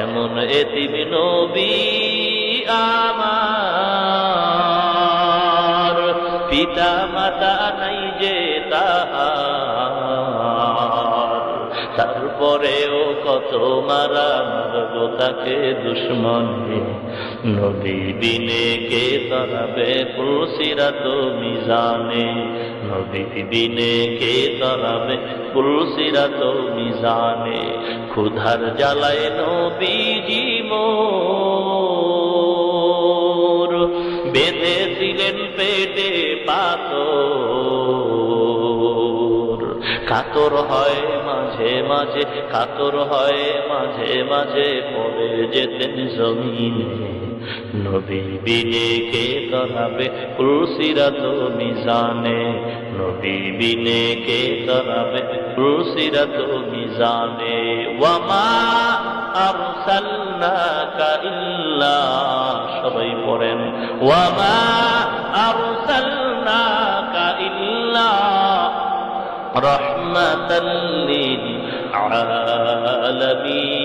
এমন এতিম নবী আমার, পিতা মাতা নাই যে তাহার, তারপরেও কত মারা মারলো তাকে দুশ্মনে। নবী বিনে কে তরাবে পুলসিরাত মিজানে, নবী বিনে কে তরাবে পুলসিরাত মিজানে। ক্ষুধার জ্বালায় নবীজি মোর, বেঁধেছিলেন পেটে পাথর। কাতর হয় মাঝে মাঝে, কাতর হয় মাঝে মাঝে, পড়ে যেতেন জমিনে। নবী বিনে কে তরাবে পুলসিরাত মিজানে, নবী বিনে কে তরাবে পুলসিরাত মিজানে। ওয়ামা আরসালনাকা ইল্লা, সবাই পড়েন, ওয়ামা আরসালনাকা ইল্লা রাহমাতাল লিল আলামিন।